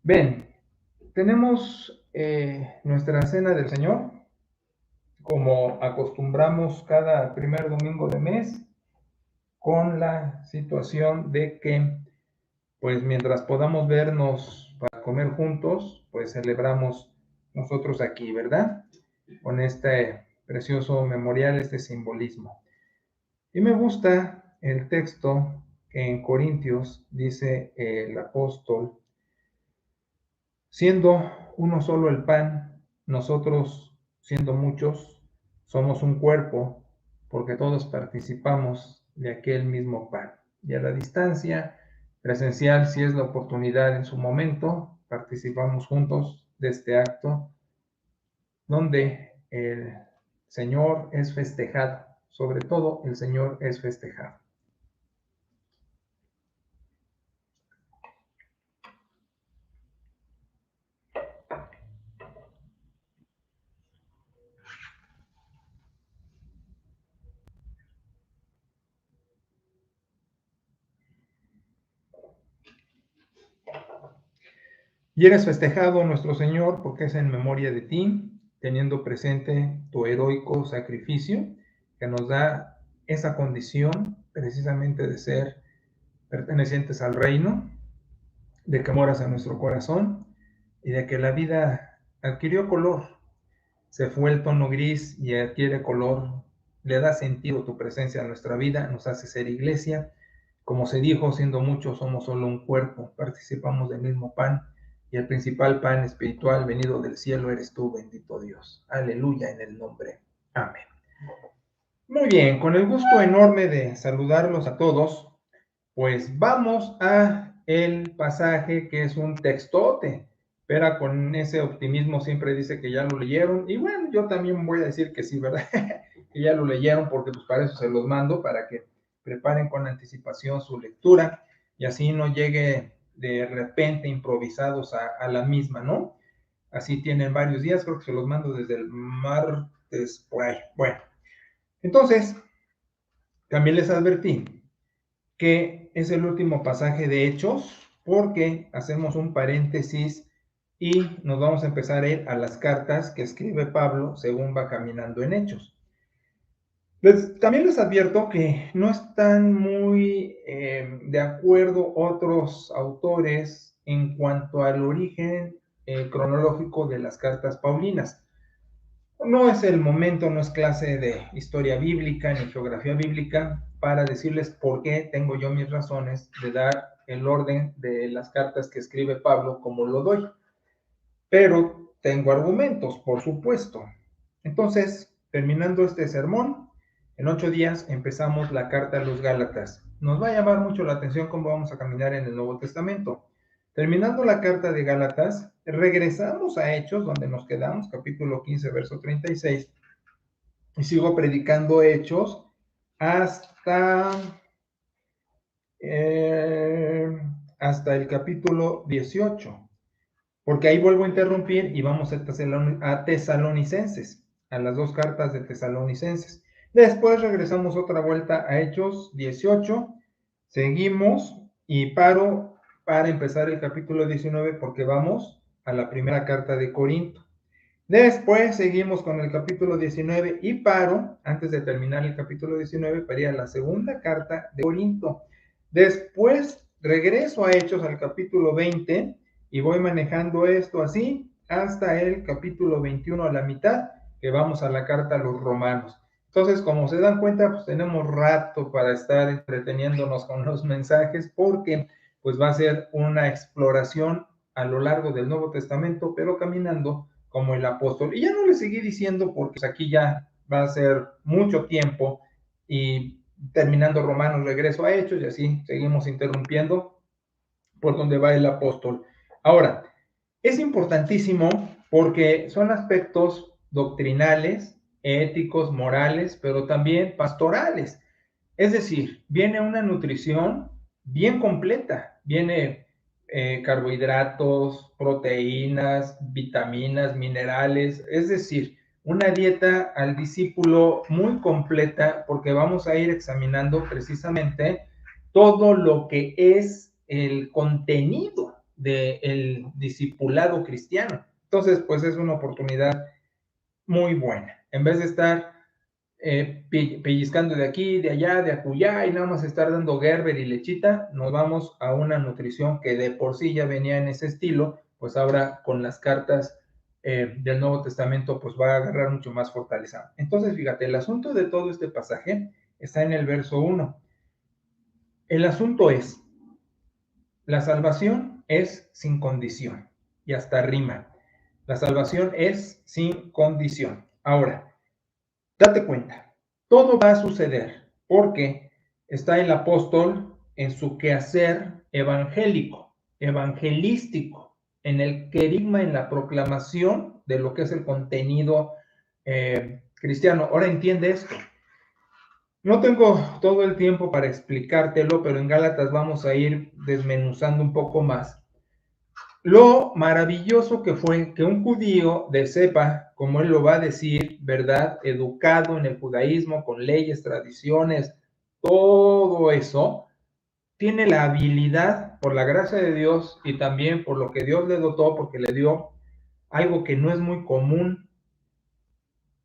Ven, tenemos nuestra cena del Señor, como acostumbramos cada primer domingo de mes, con la situación de que, pues mientras podamos vernos para comer juntos, pues celebramos nosotros aquí, ¿verdad? Con este precioso memorial, este simbolismo. Y me gusta el texto que en Corintios dice el apóstol: siendo uno solo el pan, nosotros, siendo muchos, somos un cuerpo, porque todos participamos de aquel mismo pan. Y a la distancia, presencial, si es la oportunidad en su momento, participamos juntos de este acto donde el Señor es festejado, sobre todo el Señor es festejado. Y eres festejado, nuestro Señor, porque es en memoria de ti, teniendo presente tu heroico sacrificio, que nos da esa condición precisamente de ser pertenecientes al reino, de que moras en nuestro corazón y de que la vida adquirió color, se fue el tono gris y adquiere color, le da sentido tu presencia a nuestra vida, nos hace ser iglesia. Como se dijo, siendo muchos somos solo un cuerpo, participamos del mismo pan, y el principal pan espiritual venido del cielo eres tú, bendito Dios. Aleluya, en el nombre. Amén. Muy bien, con el gusto enorme de saludarlos a todos, pues vamos a el pasaje que es un textote. Pero con ese optimismo siempre dice que ya lo leyeron, y bueno, yo también voy a decir que sí, ¿verdad? Que ya lo leyeron, porque pues para eso se los mando, para que preparen con anticipación su lectura y así no llegue de repente improvisados a la misma, ¿no? Así tienen varios días, creo que se los mando desde el martes por ahí. Bueno, entonces también les advertí que es el último pasaje de Hechos, porque hacemos un paréntesis y nos vamos a empezar a ir a las cartas que escribe Pablo según va caminando en Hechos. También les advierto que no están muy de acuerdo otros autores en cuanto al origen cronológico de las cartas paulinas. No es el momento, no es clase de historia bíblica ni geografía bíblica para decirles por qué tengo yo mis razones de dar el orden de las cartas que escribe Pablo como lo doy. Pero tengo argumentos, por supuesto. Entonces, terminando este sermón, en 8 días empezamos la carta a los Gálatas. Nos va a llamar mucho la atención cómo vamos a caminar en el Nuevo Testamento. Terminando la carta de Gálatas, regresamos a Hechos, donde nos quedamos, capítulo 15, verso 36, y sigo predicando Hechos hasta, eh, hasta el capítulo 18, porque ahí vuelvo a interrumpir y vamos a Tesalonicenses, a las dos cartas de Tesalonicenses. Después regresamos otra vuelta a Hechos 18, seguimos y paro para empezar el capítulo 19 porque vamos a la primera carta de Corinto. Después seguimos con el capítulo 19 y paro, antes de terminar el capítulo 19, para ir a la segunda carta de Corinto. Después regreso a Hechos al capítulo 20 y voy manejando esto así hasta el capítulo 21 a la mitad, que vamos a la carta a los romanos. Entonces, como se dan cuenta, pues tenemos rato para estar entreteniéndonos con los mensajes, porque pues va a ser una exploración a lo largo del Nuevo Testamento, pero caminando como el apóstol. Y ya no le seguí diciendo porque aquí ya va a ser mucho tiempo, y terminando Romanos regreso a Hechos y así seguimos interrumpiendo por donde va el apóstol. Ahora, es importantísimo porque son aspectos doctrinales, éticos, morales, pero también pastorales. Es decir, viene una nutrición bien completa, viene carbohidratos, proteínas, vitaminas, minerales, es decir, una dieta al discípulo muy completa, porque vamos a ir examinando precisamente todo lo que es el contenido del discipulado cristiano. Entonces, pues es una oportunidad muy buena. En vez de estar pellizcando de aquí, de allá, de acullá y nada más estar dando Gerber y lechita, nos vamos a una nutrición que de por sí ya venía en ese estilo, pues ahora con las cartas del Nuevo Testamento pues va a agarrar mucho más fortaleza. Entonces, fíjate, el asunto de todo este pasaje está en el verso 1. El asunto es, la salvación es sin condición, y hasta rima. La salvación es sin condición. Ahora, date cuenta, todo va a suceder porque está el apóstol en su quehacer evangélico, evangelístico, en el querigma, en la proclamación de lo que es el contenido cristiano. Ahora entiende esto. No tengo todo el tiempo para explicártelo, pero en Gálatas vamos a ir desmenuzando un poco más. Lo maravilloso que fue que un judío de cepa, como él lo va a decir, ¿verdad? Educado en el judaísmo, con leyes, tradiciones, todo eso, tiene la habilidad, por la gracia de Dios y también por lo que Dios le dotó, porque le dio algo que no es muy común,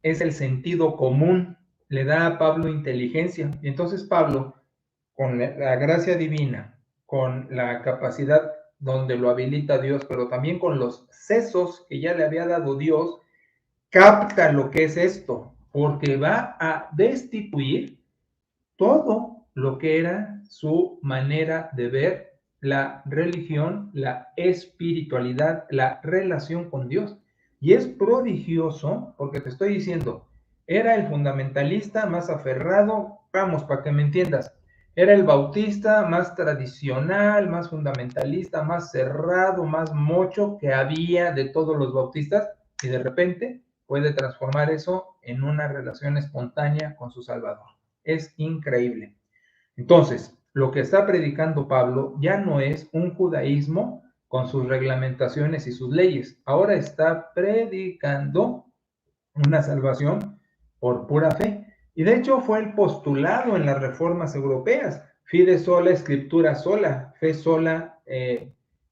es el sentido común, le da a Pablo inteligencia. Y entonces Pablo, con la gracia divina, con la capacidad donde lo habilita Dios, pero también con los sesos que ya le había dado Dios, capta lo que es esto, porque va a destituir todo lo que era su manera de ver la religión, la espiritualidad, la relación con Dios. Y es prodigioso, porque te estoy diciendo, era el fundamentalista más aferrado, vamos, para que me entiendas, era el bautista más tradicional, más fundamentalista, más cerrado, más mocho que había de todos los bautistas, y de repente puede transformar eso en una relación espontánea con su Salvador. Es increíble. Entonces, lo que está predicando Pablo ya no es un judaísmo con sus reglamentaciones y sus leyes. Ahora está predicando una salvación por pura fe. Y de hecho fue el postulado en las reformas europeas. Fide sola, escritura sola, fe sola,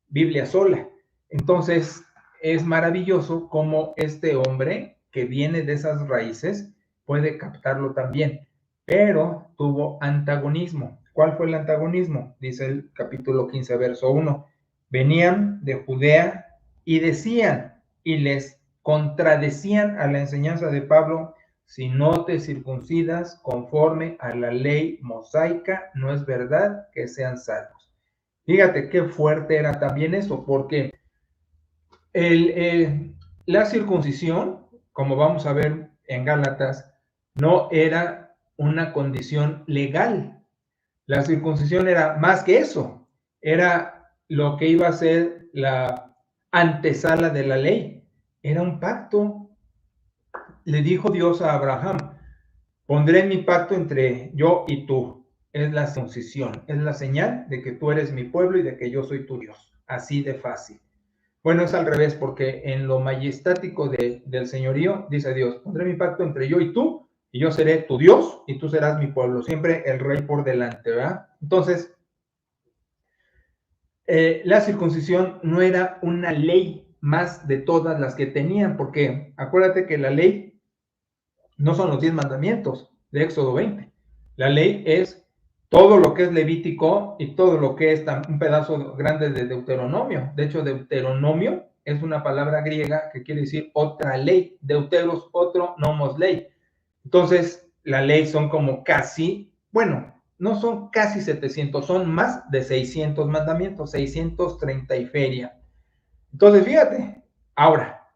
Biblia sola. Entonces, es maravilloso cómo este hombre que viene de esas raíces puede captarlo también, pero tuvo antagonismo. ¿Cuál fue el antagonismo? Dice el capítulo 15, verso 1. Venían de Judea y decían, y les contradecían a la enseñanza de Pablo, si no te circuncidas conforme a la ley mosaica, no es verdad que sean salvos. Fíjate qué fuerte era también eso, porque la circuncisión, como vamos a ver en Gálatas, no era una condición legal. La circuncisión era más que eso, era lo que iba a ser la antesala de la ley, era un pacto. Le dijo Dios a Abraham, pondré mi pacto entre yo y tú. Es la circuncisión, es la señal de que tú eres mi pueblo y de que yo soy tu Dios. Así de fácil. Bueno, es al revés, porque en lo majestático del señorío, dice Dios, pondré mi pacto entre yo y yo seré tu Dios, y tú serás mi pueblo. Siempre el rey por delante, ¿verdad? Entonces, la circuncisión no era una ley más de todas las que tenían, porque acuérdate que la ley no son los 10 mandamientos de Éxodo 20. La ley es todo lo que es Levítico y todo lo que es un pedazo grande de Deuteronomio. De hecho, Deuteronomio es una palabra griega que quiere decir otra ley. Deuteros, otro, nomos, ley. Entonces, la ley son como casi, bueno, no son casi 700, son más de 600 mandamientos, 630 y feria. Entonces, fíjate, ahora,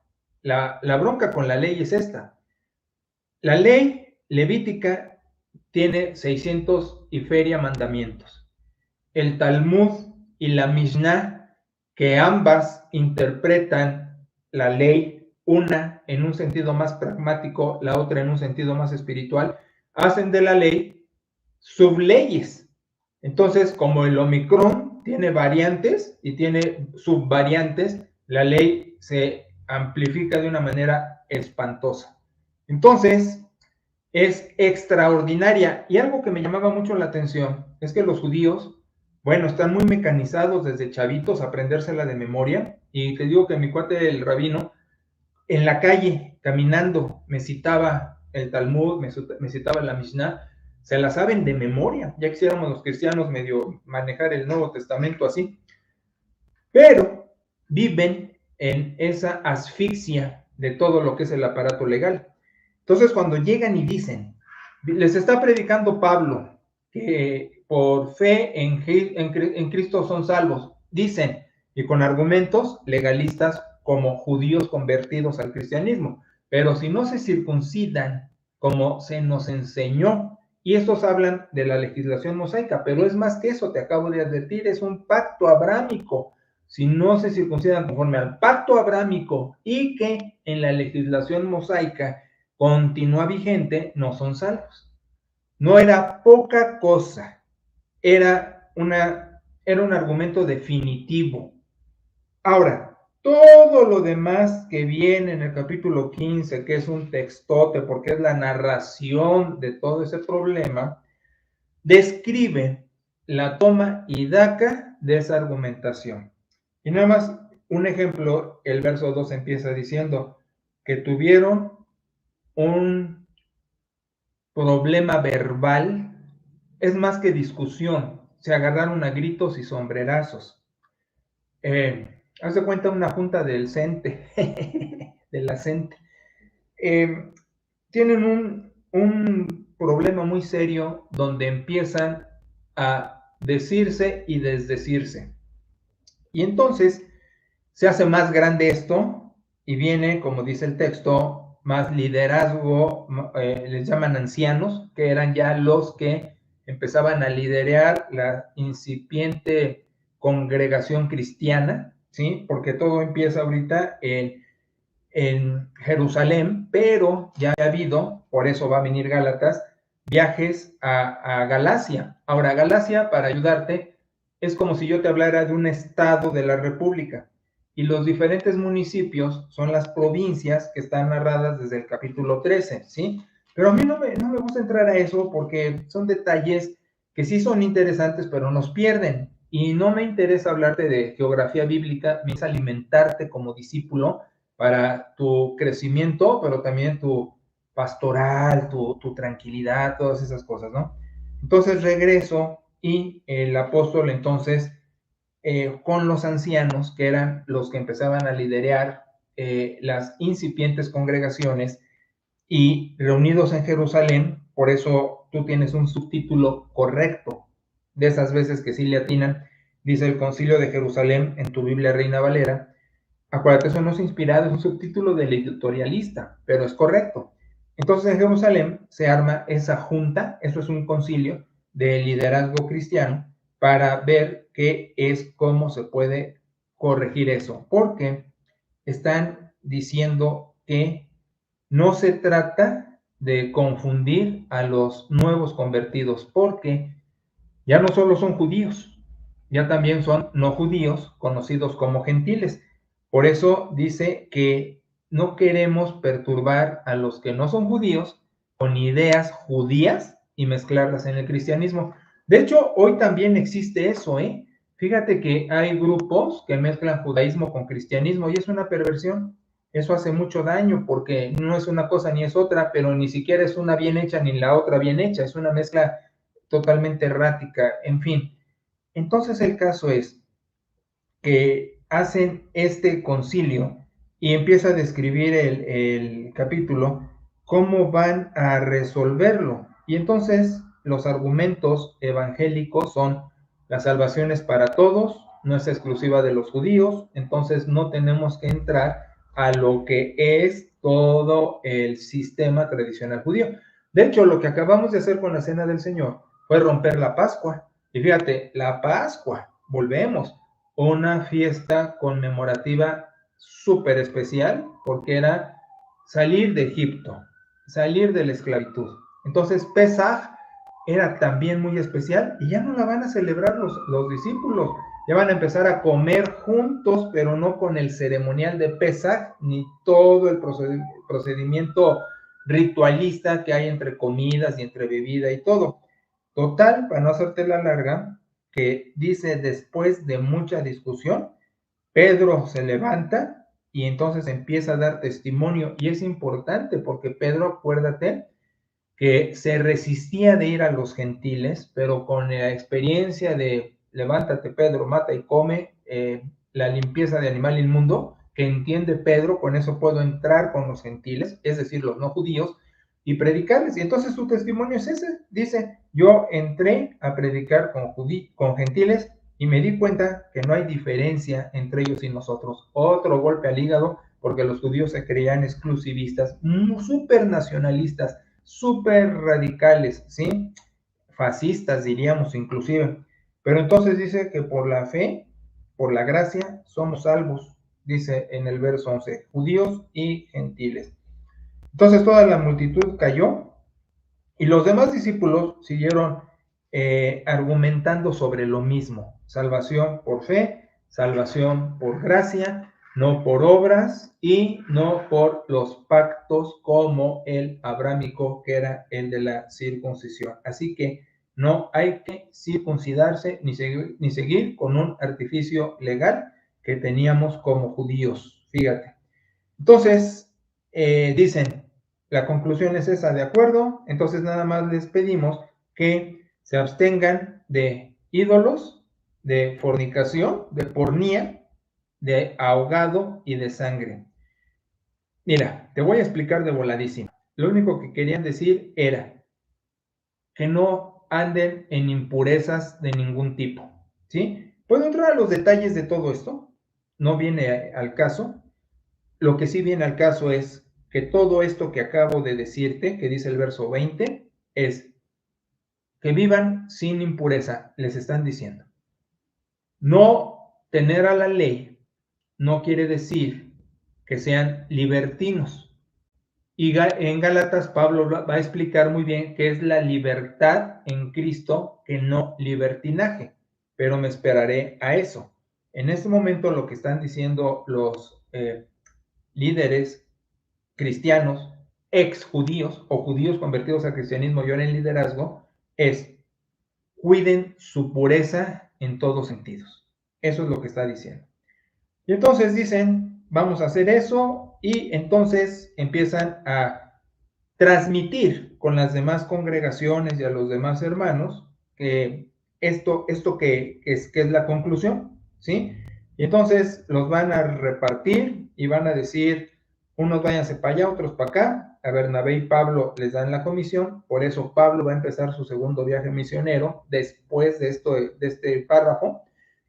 la bronca con la ley es esta. La ley levítica tiene 600 y feria mandamientos. El Talmud y la Mishnah, que ambas interpretan la ley, una en un sentido más pragmático, la otra en un sentido más espiritual, hacen de la ley subleyes. Entonces, como el Omicron tiene variantes y tiene subvariantes, la ley se amplifica de una manera espantosa. Entonces, es extraordinaria. Y algo que me llamaba mucho la atención es que los judíos Bueno, están muy mecanizados desde chavitos, aprendérsela de memoria. Y te digo que mi cuate, el rabino, en la calle, caminando, me citaba el Talmud, me citaba la Mishnah, se la saben de memoria. Ya quisiéramos los cristianos medio manejar el Nuevo Testamento así. Pero viven en esa asfixia de todo lo que es el aparato legal. Entonces, cuando llegan y dicen, les está predicando Pablo que por fe en Cristo son salvos, dicen, y con argumentos legalistas como judíos convertidos al cristianismo, pero si no se circuncidan como se nos enseñó, y estos hablan de la legislación mosaica, pero es más que eso, te acabo de advertir, es un pacto abrámico. Si no se circuncidan conforme al pacto abrámico y que en la legislación mosaica continúa vigente, no son salvos. No era poca cosa, era un argumento definitivo. Ahora, todo lo demás que viene en el capítulo 15, que es un textote, porque es la narración de todo ese problema, describe la toma y daca de esa argumentación. Y nada más un ejemplo, el verso 2 empieza diciendo que tuvieron un problema verbal, es más que discusión, se agarraron a gritos y sombrerazos. Haz de cuenta una junta del CENTE, de la CENTE. Tienen un problema muy serio donde empiezan a decirse y desdecirse. Y entonces se hace más grande esto y viene, como dice el texto, más liderazgo, les llaman ancianos, que eran ya los que empezaban a liderar la incipiente congregación cristiana, ¿sí? Porque todo empieza ahorita en Jerusalén, pero ya ha habido, por eso va a venir Gálatas, viajes a Galacia. Ahora, Galacia, para ayudarte, es como si yo te hablara de un estado de la República. Y los diferentes municipios son las provincias que están narradas desde el capítulo 13, ¿sí? Pero a mí no me gusta entrar a eso porque son detalles que sí son interesantes, pero nos pierden. Y no me interesa hablarte de geografía bíblica, me interesa alimentarte como discípulo para tu crecimiento, pero también tu pastoral, tu tranquilidad, todas esas cosas, ¿no? Entonces regreso y el apóstol entonces con los ancianos, que eran los que empezaban a liderar las incipientes congregaciones y reunidos en Jerusalén, por eso tú tienes un subtítulo correcto, de esas veces que sí le atinan, dice el Concilio de Jerusalén en tu Biblia Reina Valera. Acuérdate, eso no es inspirado, es un subtítulo del editorialista, pero es correcto. Entonces en Jerusalén se arma esa junta, eso es un concilio de liderazgo cristiano, para ver qué es, cómo se puede corregir eso, porque están diciendo que no se trata de confundir a los nuevos convertidos, porque ya no solo son judíos, ya también son no judíos, conocidos como gentiles. Por eso dice que no queremos perturbar a los que no son judíos con ideas judías y mezclarlas en el cristianismo. De hecho, hoy también existe eso, ¿eh? Fíjate que hay grupos que mezclan judaísmo con cristianismo y es una perversión. Eso hace mucho daño porque no es una cosa ni es otra, pero ni siquiera es una bien hecha ni la otra bien hecha. Es una mezcla totalmente errática, en fin. Entonces el caso es que hacen este concilio y empieza a describir el capítulo cómo van a resolverlo. Y entonces los argumentos evangélicos son la salvación es para todos, no es exclusiva de los judíos, entonces no tenemos que entrar a lo que es todo el sistema tradicional judío. De hecho, lo que acabamos de hacer con la Cena del Señor fue romper la Pascua. Y fíjate, la Pascua, volvemos, una fiesta conmemorativa súper especial porque era salir de Egipto, salir de la esclavitud. Entonces Pesaj era también muy especial y ya no la van a celebrar los discípulos, ya van a empezar a comer juntos, pero no con el ceremonial de Pesaj ni todo el procedimiento ritualista que hay entre comidas y entre bebida y todo. Total, para no hacerte la larga, que dice después de mucha discusión, Pedro se levanta y entonces empieza a dar testimonio. Y es importante porque Pedro, acuérdate, que se resistía de ir a los gentiles, pero con la experiencia de levántate Pedro, mata y come, la limpieza de animal inmundo, que entiende Pedro, con eso puedo entrar con los gentiles, es decir, los no judíos, y predicarles. Y entonces su testimonio es ese, dice, yo entré a predicar con gentiles y me di cuenta que no hay diferencia entre ellos y nosotros. Otro golpe al hígado, porque los judíos se creían exclusivistas, súper nacionalistas, súper radicales, ¿sí? Fascistas, diríamos inclusive. Pero entonces dice que por la fe, por la gracia, somos salvos, dice en el verso 11, judíos y gentiles. Entonces toda la multitud cayó y los demás discípulos siguieron argumentando sobre lo mismo, salvación por fe, salvación por gracia, no por obras y no por los pactos como el abrámico, que era el de la circuncisión. Así que no hay que circuncidarse ni seguir con un artificio legal que teníamos como judíos, fíjate. Entonces, dicen, la conclusión es esa, ¿de acuerdo? Entonces nada más les pedimos que se abstengan de ídolos, de fornicación, de pornía, de ahogado y de sangre. Mira, te voy a explicar de voladísimo. Lo único que querían decir era que no anden en impurezas de ningún tipo, ¿sí? ¿Puedo entrar a los detalles de todo esto? No viene al caso. Lo que sí viene al caso es que todo esto que acabo de decirte, que dice el verso 20, es que vivan sin impureza, les están diciendo. No tener a la ley no quiere decir que sean libertinos. Y en Gálatas Pablo va a explicar muy bien qué es la libertad en Cristo, que no libertinaje, pero me esperaré a eso. En este momento lo que están diciendo los líderes cristianos, ex judíos o judíos convertidos al cristianismo y ahora en liderazgo, es cuiden su pureza en todos sentidos. Eso es lo que está diciendo. Y entonces dicen, vamos a hacer eso, y entonces empiezan a transmitir con las demás congregaciones y a los demás hermanos que esto que es la conclusión, ¿sí? Y entonces los van a repartir y van a decir, unos váyanse para allá, otros para acá. A Bernabé y Pablo les dan la comisión, por eso Pablo va a empezar su segundo viaje misionero después de este párrafo,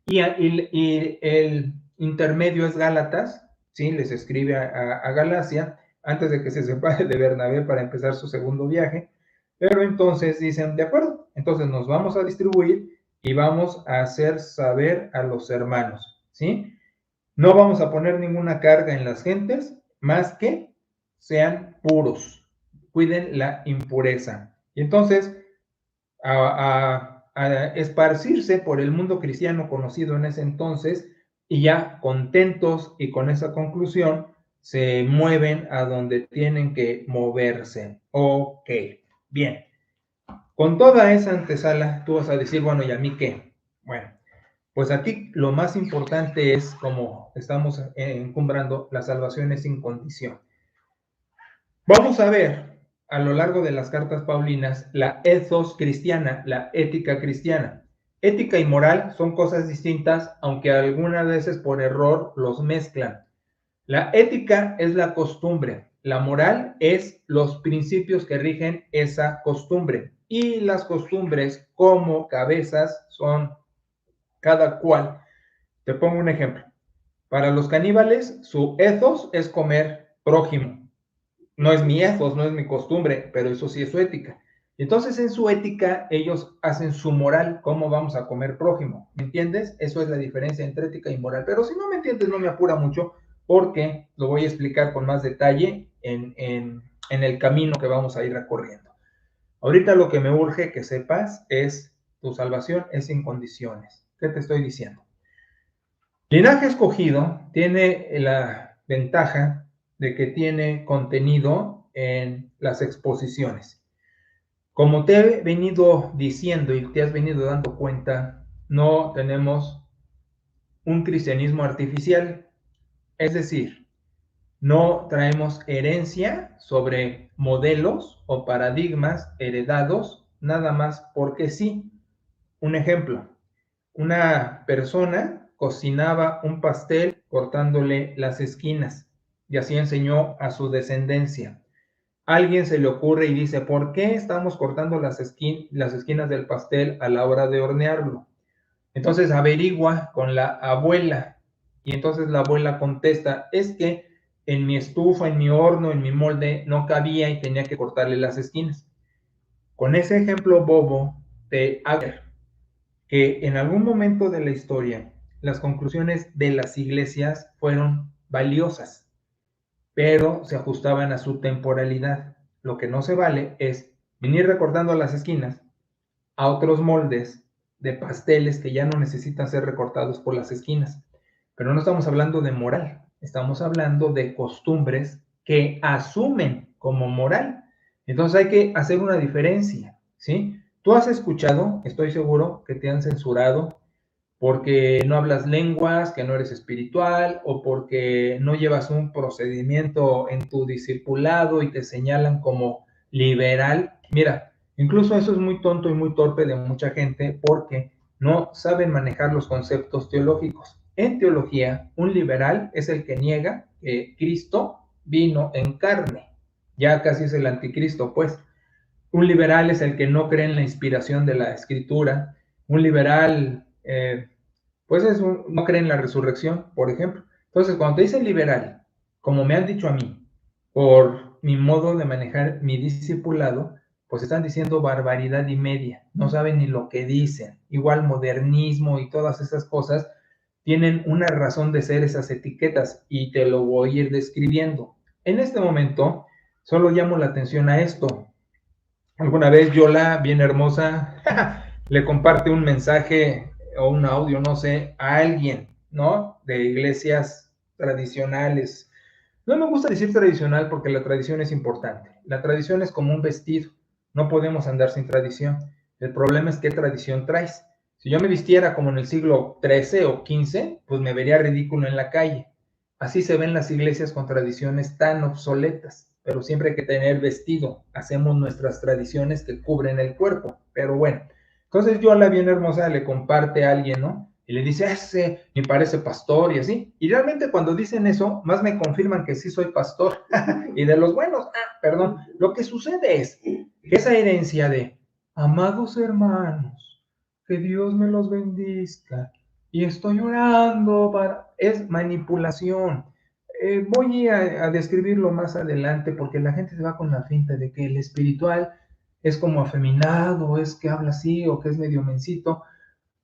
y el intermedio es Gálatas, ¿sí? Les escribe a Galacia antes de que se separe de Bernabé para empezar su segundo viaje. Pero entonces dicen, de acuerdo, entonces nos vamos a distribuir y vamos a hacer saber a los hermanos, ¿sí? No vamos a poner ninguna carga en las gentes, más que sean puros, cuiden la impureza. Y entonces, a esparcirse por el mundo cristiano conocido en ese entonces, y ya contentos y con esa conclusión, se mueven a donde tienen que moverse. Ok, bien. Con toda esa antesala, tú vas a decir, bueno, ¿y a mí qué? Bueno, pues aquí lo más importante es, como estamos encumbrando, la salvación es sin condición. Vamos a ver a lo largo de las cartas paulinas la ethos cristiana, la ética cristiana. Ética y moral son cosas distintas, aunque algunas veces por error los mezclan. La ética es la costumbre, la moral es los principios que rigen esa costumbre. Y las costumbres como cabezas son cada cual. Te pongo un ejemplo. Para los caníbales, su ethos es comer prójimo. No es mi ethos, no es mi costumbre, pero eso sí es su ética. Entonces, en su ética, ellos hacen su moral, cómo vamos a comer prójimo. ¿Me entiendes? Eso es la diferencia entre ética y moral. Pero si no me entiendes, no me apura mucho, porque lo voy a explicar con más detalle en el camino que vamos a ir recorriendo. Ahorita lo que me urge que sepas es, tu salvación es sin condiciones. ¿Qué te estoy diciendo? Linaje escogido tiene la ventaja de que tiene contenido en las exposiciones. Como te he venido diciendo y te has venido dando cuenta, no tenemos un cristianismo artificial, es decir, no traemos herencia sobre modelos o paradigmas heredados nada más porque sí. Un ejemplo, una persona cocinaba un pastel cortándole las esquinas y así enseñó a su descendencia. Alguien se le ocurre y dice, ¿por qué estamos cortando las esquinas del pastel a la hora de hornearlo? Entonces averigua con la abuela y entonces la abuela contesta, es que en mi estufa, en mi horno, en mi molde no cabía y tenía que cortarle las esquinas. Con ese ejemplo bobo te hago que en algún momento de la historia las conclusiones de las iglesias fueron valiosas, pero se ajustaban a su temporalidad. Lo que no se vale es venir recortando las esquinas a otros moldes de pasteles que ya no necesitan ser recortados por las esquinas. Pero no estamos hablando de moral, estamos hablando de costumbres que asumen como moral. Entonces hay que hacer una diferencia, ¿sí? Tú has escuchado, estoy seguro, que te han censurado porque no hablas lenguas, que no eres espiritual o porque no llevas un procedimiento en tu discipulado y te señalan como liberal. Mira, incluso eso es muy tonto y muy torpe de mucha gente porque no saben manejar los conceptos teológicos. En teología, un liberal es el que niega que Cristo vino en carne. Ya casi es el anticristo, pues. Un liberal es el que no cree en la inspiración de la escritura. Un liberal, pues no cree en la resurrección, por ejemplo. Entonces, cuando te dicen liberal, como me han dicho a mí, por mi modo de manejar mi discipulado, pues están diciendo barbaridad y media. No saben ni lo que dicen. Igual modernismo y todas esas cosas tienen una razón de ser esas etiquetas y te lo voy a ir describiendo. En este momento, solo llamo la atención a esto. Alguna vez Yola, bien hermosa, le comparte un mensaje o un audio, no sé, a alguien, ¿no? De iglesias tradicionales. No me gusta decir tradicional porque la tradición es importante. La tradición es como un vestido. No podemos andar sin tradición. El problema es qué tradición traes. Si yo me vistiera como en el siglo XIII o XV, pues me vería ridículo en la calle. Así se ven las iglesias con tradiciones tan obsoletas, pero siempre hay que tener vestido. Hacemos nuestras tradiciones que cubren el cuerpo, pero bueno. Entonces yo a la bien hermosa le comparte a alguien, ¿no? Y le dice, ese me parece pastor y así. Y realmente cuando dicen eso, más me confirman que sí soy pastor. Y de los buenos, perdón. Lo que sucede es que esa herencia de, amados hermanos, que Dios me los bendiga, y estoy orando para, es manipulación. Voy a describirlo más adelante porque la gente se va con la finta de que el espiritual es como afeminado, es que habla así o que es medio mencito.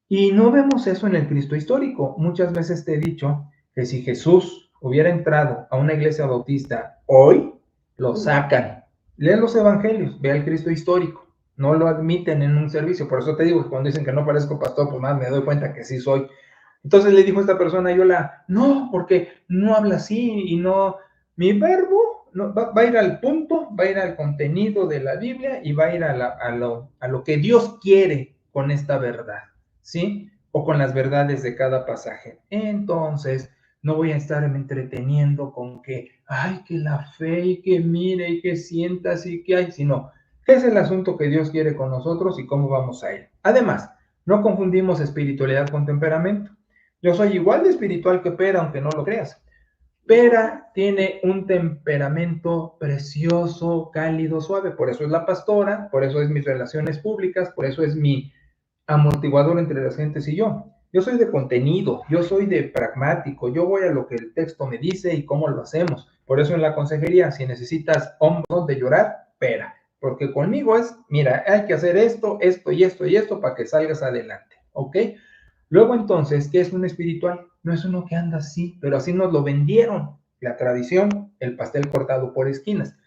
Y no vemos eso en el Cristo histórico. Muchas veces te he dicho que si Jesús hubiera entrado a una iglesia bautista hoy, lo sacan. Lee los evangelios, ve al Cristo histórico. No lo admiten en un servicio. Por eso te digo que cuando dicen que no parezco pastor, pues más me doy cuenta que sí soy. Entonces le dijo esta persona, no, porque no habla así y no, mi verbo no, va a ir al punto, va a ir al contenido de la Biblia y va a ir a lo que Dios quiere con esta verdad, ¿sí? O con las verdades de cada pasaje. Entonces, no voy a estarme entreteniendo con que, ay, que la fe y que mire y que sientas y que hay, sino, ¿qué es el asunto que Dios quiere con nosotros y cómo vamos a ir? Además, no confundimos espiritualidad con temperamento. Yo soy igual de espiritual que Pera, aunque no lo creas. Pera tiene un temperamento precioso, cálido, suave. Por eso es la pastora, por eso es mis relaciones públicas, por eso es mi amortiguador entre las gentes y yo. Yo soy de contenido, yo soy de pragmático, yo voy a lo que el texto me dice y cómo lo hacemos. Por eso en la consejería, si necesitas hombros de llorar, Pera. Porque conmigo es, mira, hay que hacer esto, esto y esto y esto para que salgas adelante. ¿Ok? Luego entonces, ¿qué es un espiritual? No es uno que anda así, pero así nos lo vendieron. La tradición, el pastel cortado por esquinas.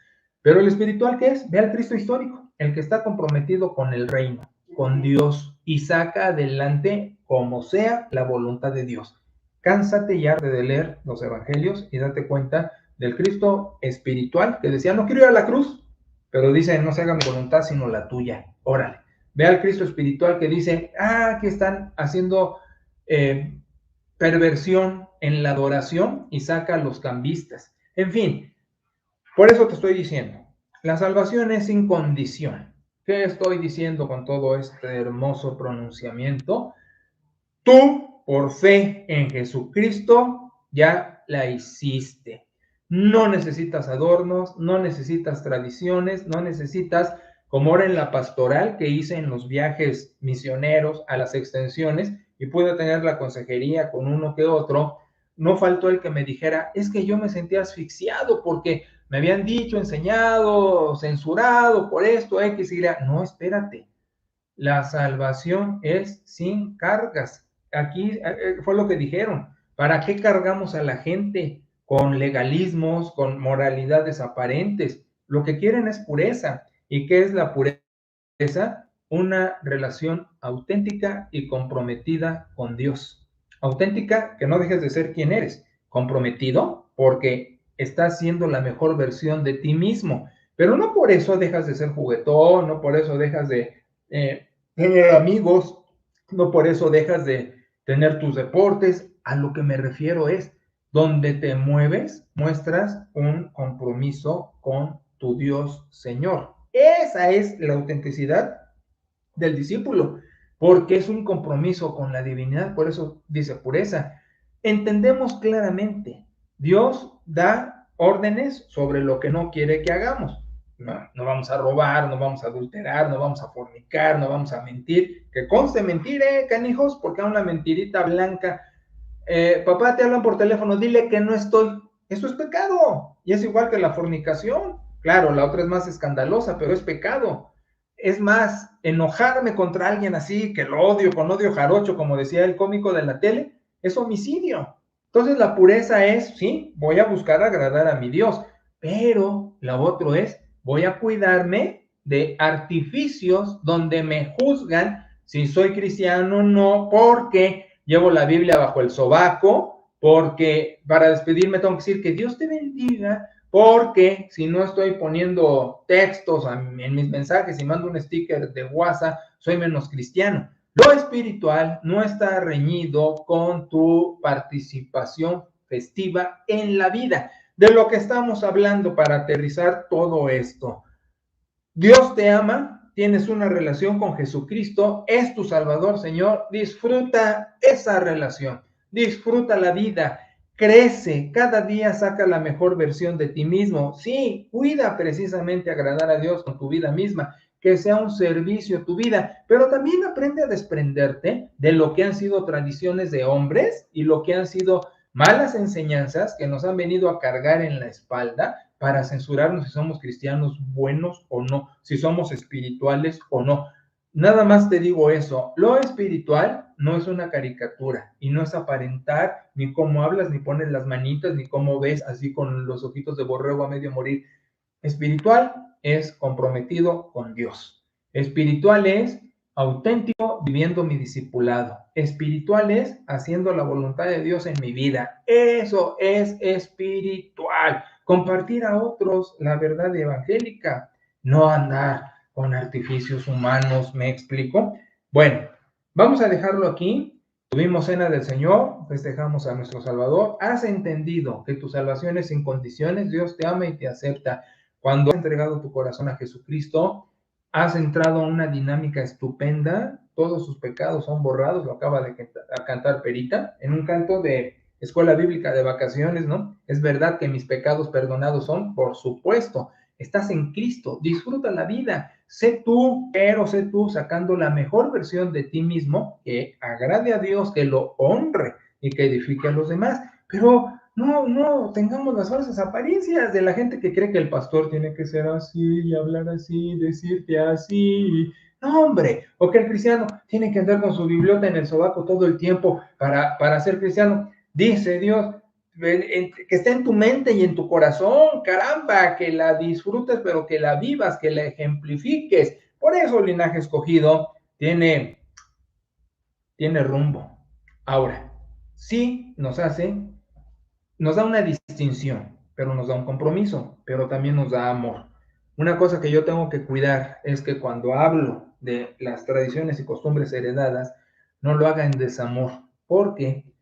Pero el espiritual, ¿qué es? Ve al Cristo histórico, el que está comprometido con el reino, con Dios, y saca adelante como sea la voluntad de Dios. Cánsate y arte de leer los evangelios y date cuenta del Cristo espiritual que decía, no quiero ir a la cruz, pero dice, no se haga mi voluntad sino la tuya. Órale. Ve al Cristo espiritual que dice, que están haciendo perversión en la adoración y saca a los cambistas. En fin, por eso te estoy diciendo, la salvación es sin condición. ¿Qué estoy diciendo con todo este hermoso pronunciamiento? Tú, por fe en Jesucristo, ya la hiciste. No necesitas adornos, no necesitas tradiciones, no necesitas, como ahora en la pastoral que hice en los viajes misioneros a las extensiones, y pude tener la consejería con uno que otro, no faltó el que me dijera, es que yo me sentía asfixiado porque me habían dicho, enseñado, censurado por esto, X, Y. No, espérate. La salvación es sin cargas. Aquí fue lo que dijeron. ¿Para qué cargamos a la gente con legalismos, con moralidades aparentes? Lo que quieren es pureza. ¿Y qué es la pureza? Una relación auténtica y comprometida con Dios. Auténtica, que no dejes de ser quien eres. Comprometido, porque estás siendo la mejor versión de ti mismo. Pero no por eso dejas de ser juguetón, no por eso dejas de tener amigos, no por eso dejas de tener tus deportes. A lo que me refiero es, donde te mueves, muestras un compromiso con tu Dios Señor. Esa es la autenticidad del discípulo, porque es un compromiso con la divinidad, por eso dice pureza. Entendemos claramente, Dios da órdenes sobre lo que no quiere que hagamos. No vamos a robar, no vamos a adulterar, no vamos a fornicar, no vamos a mentir. Que conste mentir, canijos, porque a una mentirita blanca, papá, te hablan por teléfono, dile que no estoy. Eso es pecado. Y es igual que la fornicación. Claro, la otra es más escandalosa, pero es pecado. Es más, enojarme contra alguien así, que lo odio, con odio jarocho, como decía el cómico de la tele, es homicidio. Entonces la pureza es, sí, voy a buscar agradar a mi Dios, pero la otra es, voy a cuidarme de artificios donde me juzgan si soy cristiano o no, porque llevo la Biblia bajo el sobaco, porque para despedirme tengo que decir que Dios te bendiga, porque si no estoy poniendo textos en mis mensajes y mando un sticker de WhatsApp, soy menos cristiano. Lo espiritual no está reñido con tu participación festiva en la vida. De lo que estamos hablando para aterrizar todo esto. Dios te ama, tienes una relación con Jesucristo, es tu Salvador, Señor. Disfruta esa relación, disfruta la vida, crece, cada día saca la mejor versión de ti mismo. Sí, cuida precisamente agradar a Dios con tu vida misma, que sea un servicio tu vida, pero también aprende a desprenderte de lo que han sido tradiciones de hombres y lo que han sido malas enseñanzas que nos han venido a cargar en la espalda para censurarnos si somos cristianos buenos o no, si somos espirituales o no. Nada más te digo eso, lo espiritual no es una caricatura y no es aparentar ni cómo hablas, ni pones las manitas, ni cómo ves así con los ojitos de borrego a medio morir. Espiritual es comprometido con Dios. Espiritual es auténtico viviendo mi discipulado. Espiritual es haciendo la voluntad de Dios en mi vida. Eso es espiritual. Compartir a otros la verdad evangélica. No andar con artificios humanos, ¿me explico? Bueno, vamos a dejarlo aquí. Tuvimos cena del Señor, festejamos a nuestro Salvador. Has entendido que tu salvación es sin condiciones. Dios te ama y te acepta. Cuando has entregado tu corazón a Jesucristo, has entrado a una dinámica estupenda, todos sus pecados son borrados, lo acaba de cantar Perita, en un canto de escuela bíblica de vacaciones, ¿no? Es verdad que mis pecados perdonados son, por supuesto, estás en Cristo, disfruta la vida, sé tú, pero sé tú sacando la mejor versión de ti mismo, que agrade a Dios, que lo honre y que edifique a los demás, pero no tengamos las falsas apariencias de la gente que cree que el pastor tiene que ser así y hablar así, decirte así. No, hombre, o que el cristiano tiene que andar con su biblioteca en el sobaco todo el tiempo para ser cristiano. Dice Dios, que esté en tu mente y en tu corazón, caramba, que la disfrutes, pero que la vivas, que la ejemplifiques. Por eso el linaje escogido tiene rumbo. Ahora, sí nos da una distinción, pero nos da un compromiso, pero también nos da amor. Una cosa que yo tengo que cuidar es que cuando hablo de las tradiciones y costumbres heredadas, no lo haga en desamor, porque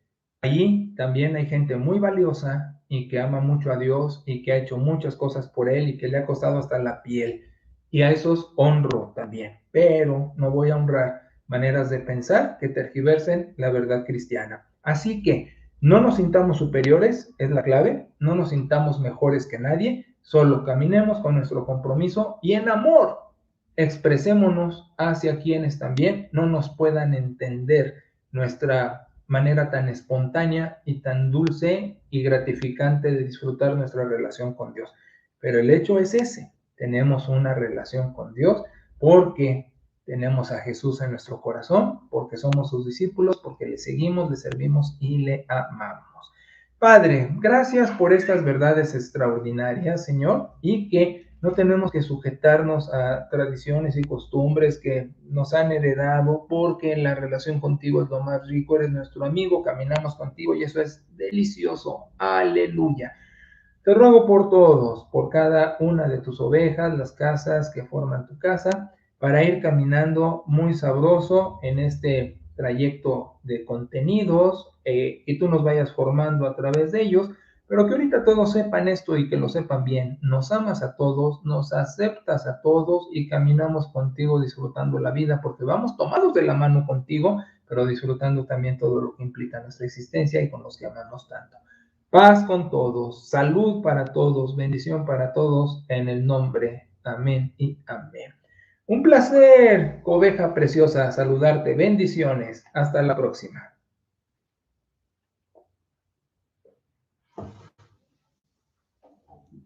allí también hay gente muy valiosa y que ama mucho a Dios y que ha hecho muchas cosas por Él y que le ha costado hasta la piel. Y a esos honro también, pero no voy a honrar maneras de pensar que tergiversen la verdad cristiana. Así que no nos sintamos superiores, es la clave, no nos sintamos mejores que nadie, solo caminemos con nuestro compromiso y en amor expresémonos hacia quienes también no nos puedan entender nuestra manera tan espontánea y tan dulce y gratificante de disfrutar nuestra relación con Dios. Pero el hecho es ese, tenemos una relación con Dios porque tenemos a Jesús en nuestro corazón, porque somos sus discípulos, porque le seguimos, le servimos y le amamos. Padre, gracias por estas verdades extraordinarias, Señor, y que no tenemos que sujetarnos a tradiciones y costumbres que nos han heredado, porque la relación contigo es lo más rico, eres nuestro amigo, caminamos contigo y eso es delicioso. Aleluya. Te ruego por todos, por cada una de tus ovejas, las casas que forman tu casa, para ir caminando muy sabroso en este trayecto de contenidos y tú nos vayas formando a través de ellos, pero que ahorita todos sepan esto y que lo sepan bien. Nos amas a todos, nos aceptas a todos y caminamos contigo disfrutando la vida porque vamos tomados de la mano contigo, pero disfrutando también todo lo que implica nuestra existencia y con los que amamos tanto. Paz con todos, salud para todos, bendición para todos, en el nombre. Amén y amén. Un placer, oveja preciosa, saludarte. Bendiciones. Hasta la próxima.